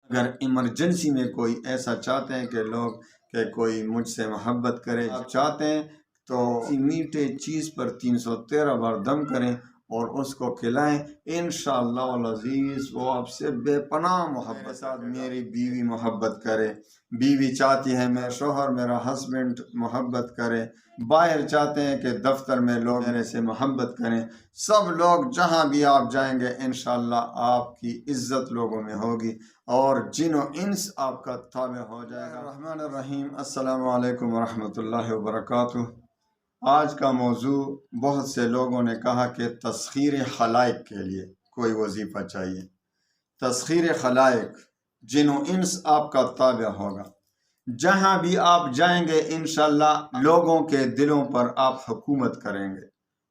اگر ایمرجنسی میں کوئی ایسا چاہتے ہیں کہ لوگ کہ کوئی مجھ سے محبت کرے، آپ چاہتے ہیں تو میٹھے چیز پر 313 بار دم کریں اور اس کو کھلائیں، انشاءاللہ العزیز وہ آپ سے بے پناہ محبت ساتھ میری بیوی محبت کرے، بیوی چاہتی ہے میرا شوہر میرا ہسبینڈ محبت کرے، باہر چاہتے ہیں کہ دفتر میں لوگ میرے سے محبت کریں، سب لوگ جہاں بھی آپ جائیں گے انشاءاللہ آپ کی عزت لوگوں میں ہوگی اور جن و انس آپ کا تابع ہو جائے گا۔ الرحمن الرحیم، السلام علیکم ورحمۃ اللہ وبرکاتہ۔ آج کا موضوع، بہت سے لوگوں نے کہا کہ تسخیر خلائق کے لیے کوئی وظیفہ چاہیے۔ تسخیر خلائق، جن و انس آپ کا تابع ہوگا، جہاں بھی آپ جائیں گے انشاءاللہ لوگوں کے دلوں پر آپ حکومت کریں گے،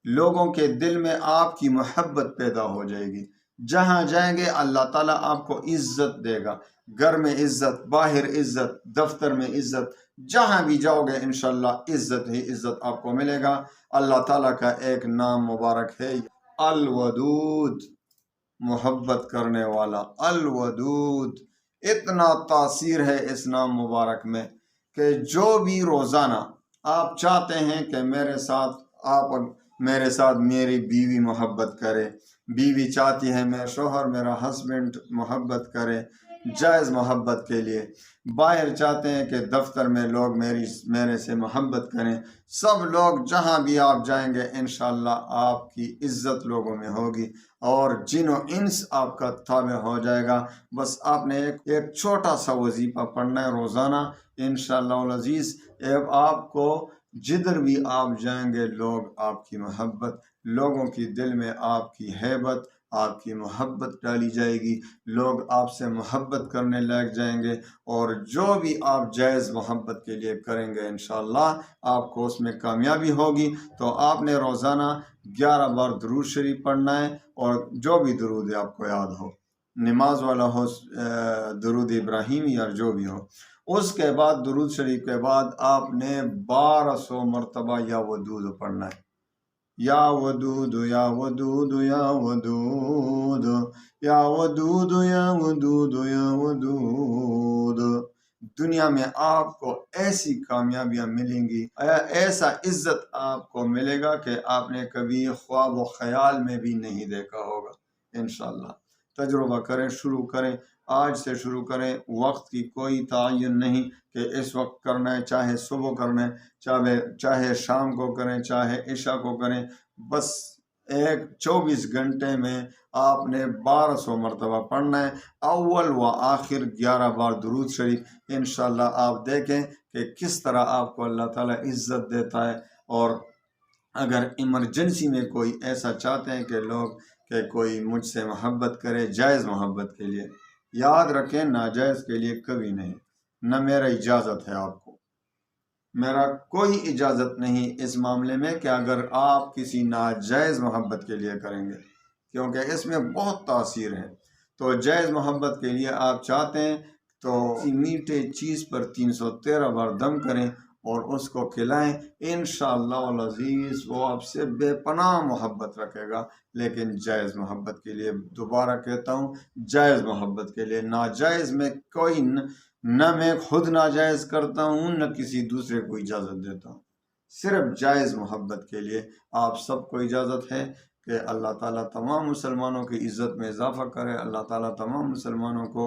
لوگوں کے دل میں آپ کی محبت پیدا ہو جائے گی، جہاں جائیں گے اللہ تعالیٰ آپ کو عزت دے گا، گھر میں عزت، باہر عزت، دفتر میں عزت، جہاں بھی جاؤ گے انشاءاللہ عزت ہی عزت آپ کو ملے گا۔ اللہ تعالیٰ کا ایک نام مبارک ہے الودود، محبت کرنے والا، الودود۔ اتنا تاثیر ہے اس نام مبارک میں کہ جو بھی روزانہ آپ چاہتے ہیں کہ میرے ساتھ میری بیوی محبت کرے، بیوی چاہتی ہے میرا شوہر میرا ہسبینڈ محبت کرے، جائز محبت کے لیے، باہر چاہتے ہیں کہ دفتر میں لوگ میرے سے محبت کریں، سب لوگ جہاں بھی آپ جائیں گے انشاءاللہ آپ کی عزت لوگوں میں ہوگی اور جن و انس آپ کا تابع ہو جائے گا۔ بس آپ نے ایک چھوٹا سا وظیفہ پڑھنا ہے روزانہ انشاءاللہ العزیز، آپ کو جدھر بھی آپ جائیں گے لوگ آپ کی محبت، لوگوں کی دل میں آپ کی ہیبت، آپ کی محبت ڈالی جائے گی، لوگ آپ سے محبت کرنے لگ جائیں گے اور جو بھی آپ جائز محبت کے لیے کریں گے انشاءاللہ آپ کو اس میں کامیابی ہوگی۔ تو آپ نے روزانہ 11 بار درود شریف پڑھنا ہے اور جو بھی درود آپ کو یاد ہو، نماز والا ہو، درود ابراہیمی یا جو بھی ہو، اس کے بعد درود شریف کے بعد آپ نے 1200 مرتبہ یا ودود پڑھنا ہے، یا ودود یا ودود یا ودود یا ودود یا ودود یا ودود۔ دنیا میں آپ کو ایسی کامیابیاں ملیں گی، ایسا عزت آپ کو ملے گا کہ آپ نے کبھی خواب و خیال میں بھی نہیں دیکھا ہوگا انشاءاللہ۔ تجربہ کریں، شروع کریں، آج سے شروع کریں، وقت کی کوئی تعین نہیں کہ اس وقت کرنا ہے، چاہے صبح کرنا ہے، چاہے شام کو کریں، چاہے عشاء کو کریں، بس 24 گھنٹے میں آپ نے 1200 مرتبہ پڑھنا ہے، اول و آخر 11 بار درود شریف۔ انشاءاللہ آپ دیکھیں کہ کس طرح آپ کو اللہ تعالیٰ عزت دیتا ہے۔ اور اگر ایمرجنسی میں کوئی ایسا چاہتے ہیں کہ لوگ کہ کوئی مجھ سے محبت کرے، جائز محبت کے لیے، یاد رکھیں ناجائز کے لیے کبھی نہیں، نہ میرا اجازت ہے آپ کو، میرا کوئی اجازت نہیں اس معاملے میں کہ اگر آپ کسی ناجائز محبت کے لیے کریں گے، کیونکہ اس میں بہت تاثیر ہے۔ تو جائز محبت کے لیے آپ چاہتے ہیں تو میٹھے چیز پر 313 بار دم کریں اور اس کو کھلائیں، انشاءاللہ العزیز وہ آپ سے بے پناہ محبت رکھے گا۔ لیکن جائز محبت کے لیے، دوبارہ کہتا ہوں، جائز محبت کے لیے، ناجائز میں کوئی نہ میں خود ناجائز کرتا ہوں نہ کسی دوسرے کو اجازت دیتا ہوں، صرف جائز محبت کے لیے آپ سب کو اجازت ہے کہ اللہ تعالیٰ تمام مسلمانوں کی عزت میں اضافہ کرے، اللہ تعالیٰ تمام مسلمانوں کو،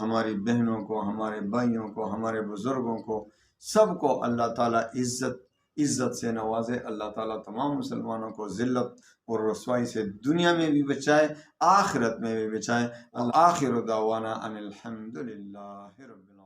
ہماری بہنوں کو، ہمارے بھائیوں کو، ہمارے بزرگوں کو، سب کو اللہ تعالیٰ عزت سے نوازے، اللہ تعالیٰ تمام مسلمانوں کو ذلت اور رسوائی سے دنیا میں بھی بچائے، آخرت میں بھی بچائے۔ آخر دعوانا ان الحمد للہ رب العالمین۔